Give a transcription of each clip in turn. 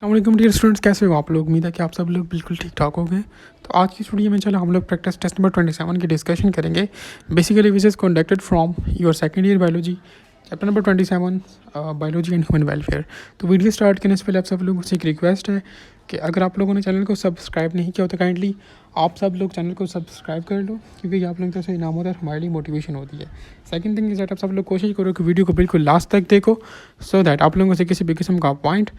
अस्सलाम dear students, कैसे हो आप लोग। उम्मीद है कि आप सब लोग बिल्कुल ठीक ठाक हो गए। तो आज की स्टूडियो में चलो हम लोग प्रैक्टिस टेस्ट नंबर 27 की डिस्कशन करेंगे। Basically which is conducted from your second year biology chapter number 27 biology and human welfare. तो वीडियो स्टार्ट करने से पहले आप सब लोगों से एक रिक्वेस्ट है कि अगर आप लोगों ने चैनल को सब्सक्राइब नहीं किया हो तो काइंडली आप सब लोग चैनल को सब्सक्राइब कर लो, क्योंकि आप लोगों से इनाम होता है, हमारे लिए मोटिवेशन होती है। सेकंड थिंग इज़ दैट आप सब लोग कोशिश करो कि वीडियो को बिल्कुल लास्ट तक देखो, सो दैट आप लोगों से किसी भी किस्म का पॉइंट,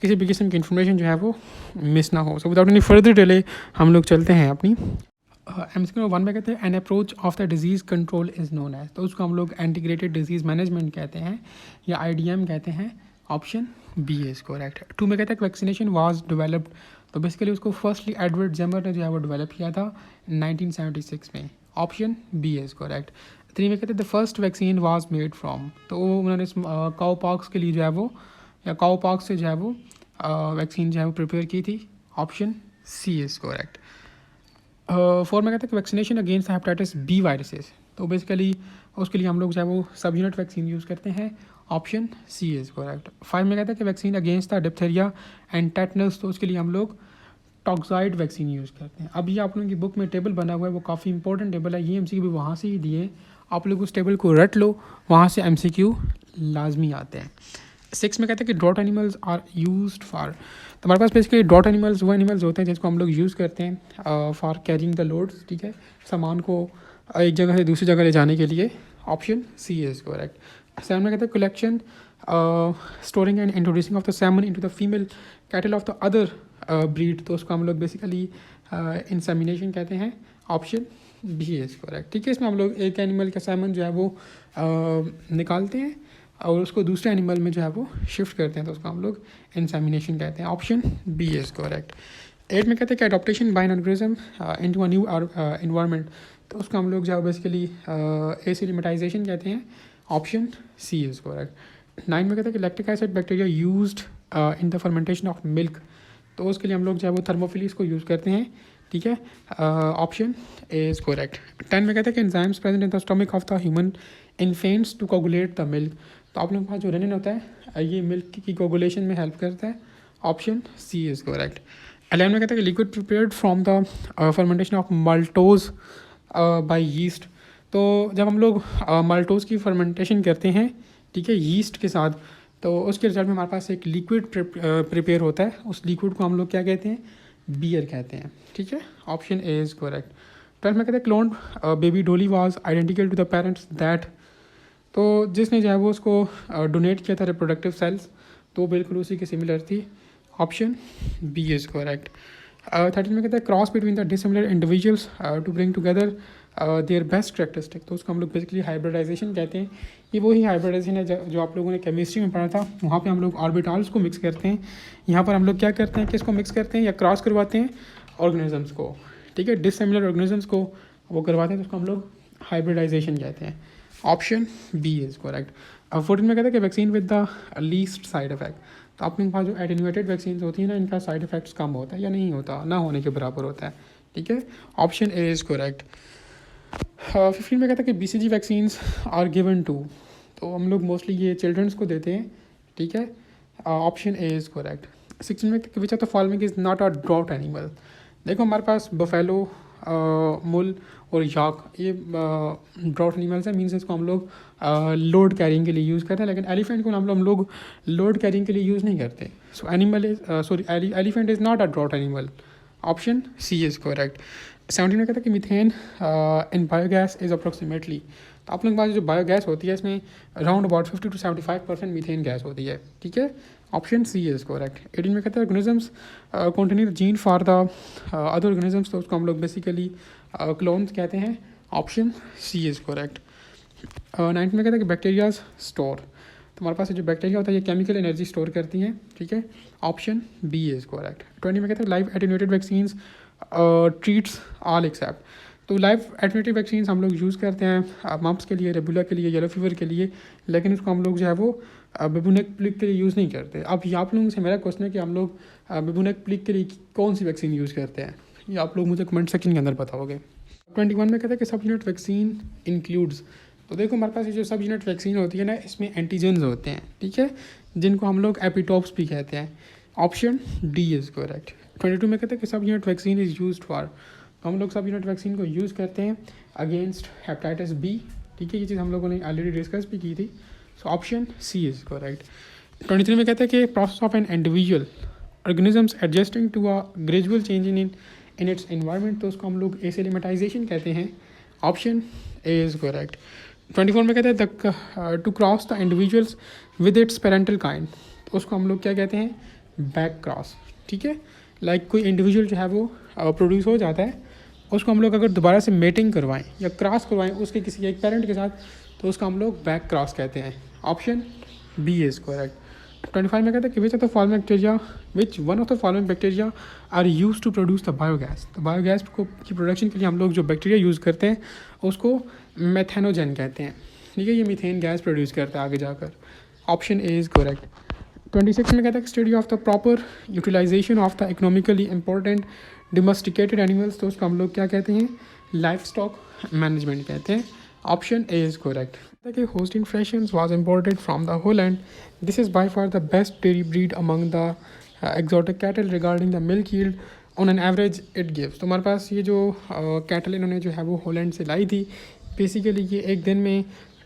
किसी भी किस्म की इन्फॉर्मेशन जो है वो मिस ना हो। So without any further delay हम लोग चलते हैं अपनी एमसीक्यू नंबर 1 में। कहते हैं an approach of the disease control is known as, तो उसको हम लोग इंटीग्रेटेड डिजीज़ मैनेजमेंट कहते हैं या आईडीएम कहते हैं। Option B is correct. 2 में कहते हैं वैक्सीनेशन वाज डेवलप्ड, तो बेसिकली उसको फर्स्टली एडवर्ड जेमर ने जो है वो डेवलप किया था 1976 में। Option B is correct. 3 में कहते हैं the first vaccine was made from, तो उन्होंने काउ पॉक्स के लिए जो है वो या काउ पॉक्स से जो है वो वैक्सीन जो है वो प्रिपेयर की थी। Option C is correct. 4 में कहते हैं कि vaccination against hepatitis B viruses, तो बेसिकली उसके लिए हम लोग जो है वो सब यूनिट वैक्सीन यूज़ करते हैं। Option C is correct. 5 में कहते हैं कि vaccine against the diphtheria and tetanus, तो उसके लिए हम लोग टॉक्साइड वैक्सीन यूज़ करते हैं। अब ये आप लोगों की बुक में टेबल बना हुआ है, वो काफ़ी इंपॉर्टेंट टेबल है, ये एमसीक्यू भी वहाँ से ही दिए। आप लोग उस टेबल को रट लो, वहाँ से एमसीक्यू लाजमी आते हैं। 6 में कहते हैं कि डॉट एनिमल्स आर यूज्ड फॉर, तो हमारे पास बेसिकली डॉट एनिमल्स वो एनिमल्स होते हैं जिसको हम लोग यूज़ करते हैं फॉर कैरिंग द लोड्स, ठीक है, सामान को एक जगह से दूसरी जगह ले जाने के लिए। Option C is correct. 7 में कहते हैं collection, storing and introducing of the semen into the female cattle of the other breed, तो उसको हम लोग बेसिकली इंसेमिनेशन कहते हैं। Option B is correct. ठीक है, इसमें हम लोग एक एनिमल का सैमन जो है वो निकालते हैं और उसको दूसरे एनिमल में जो है वो शिफ्ट करते हैं, तो उसको हम लोग इंसेमिनेशन कहते हैं। Option B is correct. 8 में कहते हैं कि adaptation by an organism into a new environment, तो उसको हम लोग जो है बेसिकली एसिलिमेटाइजेशन कहते हैं। Option C is correct. 9 में कहते हैं कि lactic acid bacteria used in the fermentation of milk, तो उसके लिए हम लोग जो है वो थर्मोफिलिस को यूज़ करते हैं। ठीक है, ऑप्शन ए इज़ करेक्ट। 10 में कहते हैं कि enzymes present in the stomach of the human infants to coagulate the milk, तो आप लोगों के पास जो रेनिन होता है ये मिल्क की कोगुलेशन में हेल्प करता है। Option C is correct. 11 में कहता है कि liquid prepared from the fermentation of maltose by yeast, तो जब हम लोग माल्टोज की फर्मेंटेशन करते हैं, ठीक है, यीस्ट के साथ, तो उसके रिजल्ट में हमारे पास एक लिक्विड प्रिपेयर होता है। उस लिक्विड को हम लोग क्या कहते हैं, बियर कहते हैं। ठीक है, ऑप्शन ए इज़ करेक्ट। 12 में कहते हैं cloned baby Dolly was identical to the parents that, तो जिसने जो है वो उसको डोनेट किया था रिप्रोडक्टिव सेल्स, तो बिल्कुल उसी के सिमिलर थी। Option B is correct. 13 में कहते हैं cross between the dissimilar individuals to bring together their best characteristic, तो उसको हम लोग बेसिकली हाइब्रिडाइजेशन कहते हैं। ये वही हाइब्रिडाइजेशन है जो आप लोगों ने केमिस्ट्री में पढ़ा था, वहाँ पे हम लोग ऑर्बिटल्स को मिक्स करते हैं। यहाँ पर हम लोग क्या करते हैं कि इसको मिक्स करते हैं या क्रॉस करवाते हैं ऑर्गेनिजम्स को, ठीक है, डिसिमिलर ऑर्गेनिजम्स को वो करवाते हैं, तो उसको हम लोग हाइब्रिडाइजेशन कहते हैं। Option B is correct. 14 में कहता है कि vaccine with the least side effect, तो अपने पास जो एटेन्यूएटेड वैक्सीन होती है ना, इनका साइड इफेक्ट्स कम होता है या नहीं होता, ना होने के बराबर होता है। ठीक है, ऑप्शन ए इज़ करेक्ट। 15 में कहता है कि BCG vaccines are given to, तो हम लोग मोस्टली ये चिल्ड्रंस को देते हैं। ठीक है, ऑप्शन ए इज़ करेक्ट। 16 में which of the following is not a draught animal, देखो हमारे पास बफेलो, मुल और याक, ये ड्रॉट एनिमल्स हैं, मीन्स इसको हम लोग लोड कैरिंग के लिए यूज़ करते हैं, लेकिन एलिफेंट को हम लोग लोड कैरिंग के लिए यूज़ नहीं करते। So animal is elephant is not a draught animal. Option C is correct. 17 में कहता है कि methane in biogas is approximately, तो आप लोगों के पास जो बायोगैस होती है इसमें around about 50 to 75% methane gas होती है। ठीक है, ऑप्शन सी इज़ करेक्ट। 18 में कहता है organisms continue the gene for the other organisms, तो उसको हम लोग बेसिकली क्लोन्स कहते हैं। Option C is correct. 19 में कहता है कि बैक्टीरियाज स्टोर, तो हमारे पास जो बैक्टीरिया होता है ये केमिकल एनर्जी स्टोर करती हैं। ठीक है, ऑप्शन बी इज़ करेक्ट। 20 में कहता है live attenuated vaccines treats all except, तो लाइव एटेन्यूएटेड वैक्सीन्स हम लोग यूज़ करते हैं मम्प्स के लिए, रेबुला के लिए, येलो फीवर के लिए, लेकिन उसको हम लोग जो है वो बेबूनेक प्लिक के लिए यूज़ नहीं करते। अब ये आप लोगों से मेरा क्वेश्चन है कि हम लोग बेबूनेक प्लिक के लिए कौन सी वैक्सीन यूज़ करते हैं, ये आप लोग मुझे कमेंट सेक्शन के अंदर बताओगे। 21 में कहता है कि सब यूनिट वैक्सीन इंक्लूड्स, तो देखो हमारे पास ये जो सब यूनिट वैक्सीन होती है ना, इसमें एंटीजन्स होते हैं, ठीक है, जिनको हम लोग एपिटोप्स भी कहते हैं। Option D is correct. 22 में कहते हैं कि सब unit vaccine is used for, तो हम लोग सब यूनिट वैक्सीन को यूज़ करते हैं अगेंस्ट हेपेटाइटिस बी। ठीक है, ये चीज़ हम लोगों ने ऑलरेडी डिस्कस भी की थी। So option C is correct. 23 में कहते हैं कि process of an individual organisms adjusting to a gradual change in its environment, तो उसको हम लोग एसेलिमेटाइजेशन कहते हैं। Option A is correct. 24 में कहते हैं to cross the individuals with its parental kind, तो उसको हम लोग क्या कहते हैं, बैक क्रॉस। ठीक है, लाइक कोई इंडिविजुअल जो है वो प्रोड्यूस हो जाता है, उसको हम लोग अगर दोबारा से मेटिंग करवाएं या क्रॉस करवाएं उसके किसी एक पेरेंट के साथ, तो उसका हम लोग बैक क्रॉस कहते हैं। Option B is correct. 25 में कहते हैं कि which of the following bacteria which one of the following bacteria are use to produce the biogas, तो बायोगैस को की प्रोडक्शन के लिए हम लोग जो बैक्टीरिया यूज़ करते हैं उसको मेथेनोजन कहते हैं। ठीक है, ये मीथेन गैस प्रोड्यूस करता है आगे जाकर। Option A is correct. 26 में कहता है study of the proper utilisation of the economically important domesticated animals, तो उसको हम लोग क्या कहते हैं, लाइफ स्टॉक मैनेजमेंट कहते हैं। Option A is correct. कि Holstein Friesians was imported from the Holland, this is by far the best dairy breed among the exotic cattle regarding the milk yield on an average it gives, तो हमारे पास ये जो cattle इन्होंने जो है वो Holland से लाई थी, बेसिकली ये एक दिन में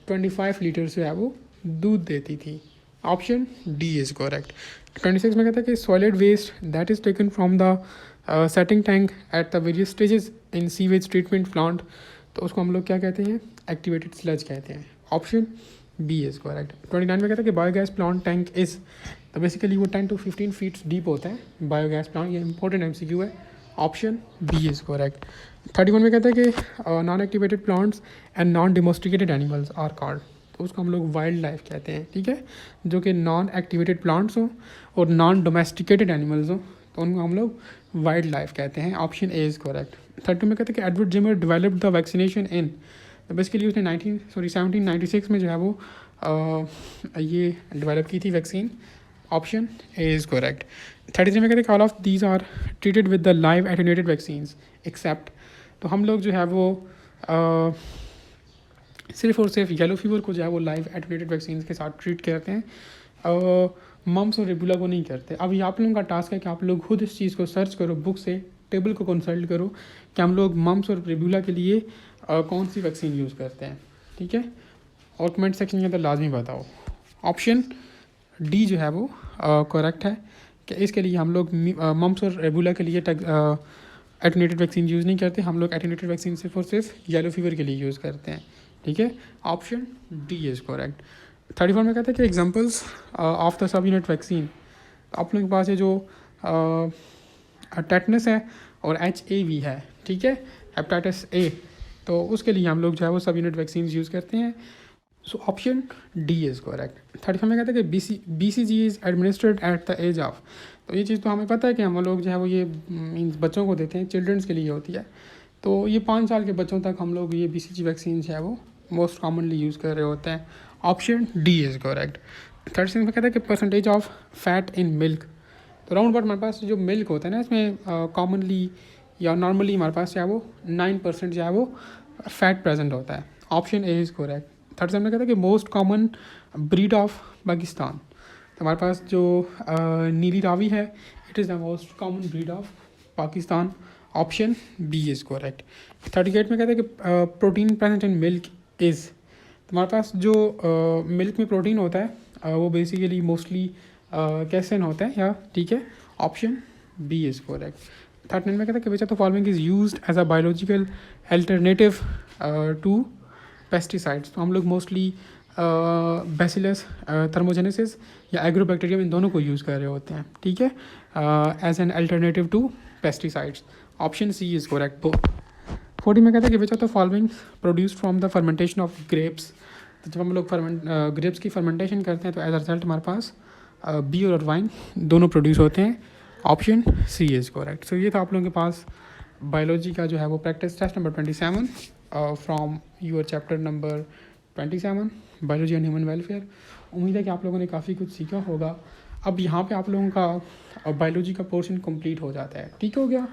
25 लीटर जो है वो दूध देती थी। Option D is correct. 26 में कहता है कि solid waste that is taken from the setting tank at the various stages in sewage treatment plant, तो उसको हम लोग क्या कहते हैं, एक्टिवेटेड स्लज कहते हैं। Option B is correct. 29 में कहता है कि बायोगैस प्लांट टैंक इज़, तो बेसिकली वो 10 to 15 फीट डीप होता है बायोगैस प्लांट, ये इंपॉर्टेंट MCQ है। Option B is correct. 31 में कहता है कि non activated plants and non domesticated animals are called, तो उसको हम लोग वाइल्ड लाइफ कहते हैं। ठीक है, जो कि नॉन एक्टिवेटेड प्लांट्स हों और नॉन डोमेस्टिकेटेड एनिमल्स हों, तो उनको हम लोग वाइल्ड लाइफ कहते हैं। Option A is correct. 32 में कहते हैं कि Edward Jenner developed the vaccination in, तो बेसिकली उसने 1796 में जो है वो ये डेवलप की थी vaccine. Option A is correct. 33 में कहते हैं all of these are treated with the live attenuated vaccines except, तो हम लोग जो है वो सिर्फ और सिर्फ येलो फीवर को जो है वो लाइव एटेन्यूएटेड वैक्सीन के साथ ट्रीट करते हैं, मम्स और रेबुला को नहीं करते। अब ये आप लोगों का टास्क है कि आप लोग खुद इस चीज़ को सर्च करो, बुक से टेबल को कंसल्ट करो कि हम लोग मम्स और रेबुला के लिए कौन सी वैक्सीन यूज़ करते हैं। ठीक है, और कमेंट सेक्शन के अंदर लाजमी बताओ। ऑप्शन डी जो है वो करेक्ट है कि इसके लिए हम लोग मम्स और रेबुला के लिए एटेन्यूएटेड वैक्सीन यूज़ नहीं करते, हम लोग एटेन्यूएटेड वैक्सीन सिर्फ और सिर्फ येलो फीवर के लिए यूज़ करते हैं। ठीक है, ऑप्शन डी इज़ करेक्ट। 34 में कहते हैं कि examples of the sub unit vaccine, तो आप लोगों के पास ये जो टेटनस है और HAV है, ठीक है, हेपेटाइटिस A, तो उसके लिए हम लोग जो है वो सब यूनिट वैक्सीन यूज़ करते हैं। So option D is correct. 35 में कहते हैं कि BCG is administered at the age of, तो ये चीज़ तो हमें पता है कि हम लोग जो है वो ये मीन्स बच्चों को देते हैं, चिल्ड्रंस के लिए होती है, तो ये 5 साल के बच्चों तक हम लोग ये BCG वैक्सीन जो है वो मोस्ट कॉमनली यूज़ कर रहे होते हैं। Option D is correct. 36 में कहता है कि percentage of fat in milk, तो राउंड अबाउट हमारे पास जो मिल्क होता है ना, इसमें कॉमनली या नॉर्मली हमारे पास जो है वो 9% जो है वो फैट प्रेजेंट होता है। Option A is correct. 37 में कहता है कि most common breed of Pakistan, तो हमारे पास जो नीली रावी है, it is the most common breed of Pakistan. Option B is correct. 38 में कहता है कि protein present in milk is, तो हमारे पास जो मिल्क में प्रोटीन होता है वो बेसिकली मोस्टली कैसेन होता है या, ठीक है, ऑप्शन बी इज़ करेक्ट। 39 में कहता है कि which of the following is used as a biological alternative to pesticides, तो हम लोग मोस्टली बैसिलस थर्मोजेनेसिस या एग्रोबैक्टीरियम, इन दोनों को यूज़ कर रहे होते हैं। ठीक है, as an alternative to pesticides. Option C is correct both. 40 में कहता है कि which of the following produced from the fermentation of grapes, तो जब हम लोग ग्रेप्स की फर्मेंटेशन करते हैं तो एज अ रिजल्ट हमारे पास बियर और वाइन दोनों प्रोड्यूस होते हैं। Option C is correct. So ये था आप लोगों के पास बायोलॉजी का जो है वो practice test number 27 from your chapter number 27 biology and human welfare. उम्मीद है कि आप लोगों ने काफ़ी कुछ सीखा होगा। अब यहाँ पे आप लोगों का बायोलॉजी का पोर्शन कंप्लीट हो जाता है, ठीक हो गया।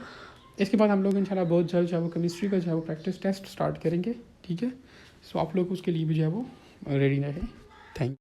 इसके बाद हम लोग इंशाल्लाह बहुत जल्द जो है वो केमिस्ट्री का जो है वो प्रैक्टिस टेस्ट स्टार्ट करेंगे। ठीक है, सो आप लोग उसके लिए भी जो है वो रेडी रहें। Thank you.